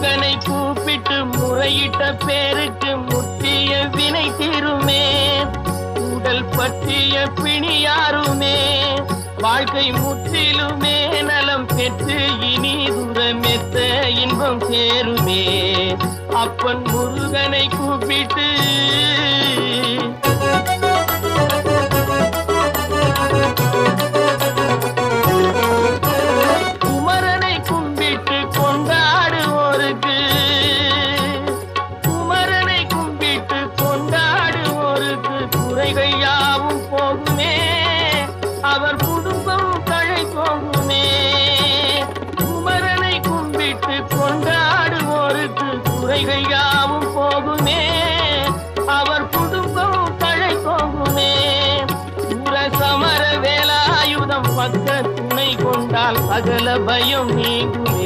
முருகனை கூப்பிட்டு முறையிட்ட பேருக்கு முற்றிய வினை தீருமே. உடல் பற்றிய பிணியாருமே வாழ்க்கை முற்றிலுமே நலம் பெற்று இனி துரமெத்த இன்பம் சேருமே. அப்பன் முருகனை கூப்பிட்டு குமரனை கும்பிட்டு கொண்டாடுவோருக்கு குமரனை கும்பிட்டு கொண்டாடுவோருக்கு குறைகள் யாவும் போகுமே. அவர் குடும்பம் தழை போகுமே. குமரனை கும்பிட்டு கொண்டாடுவோருக்கு குறைகள் யாவும் போகுமே. அவர் குடும்பம் தழை போகுமே. சமர வேலாயுதம் பக்க துணை கொண்டால் சகல பயம் நீங்குமே.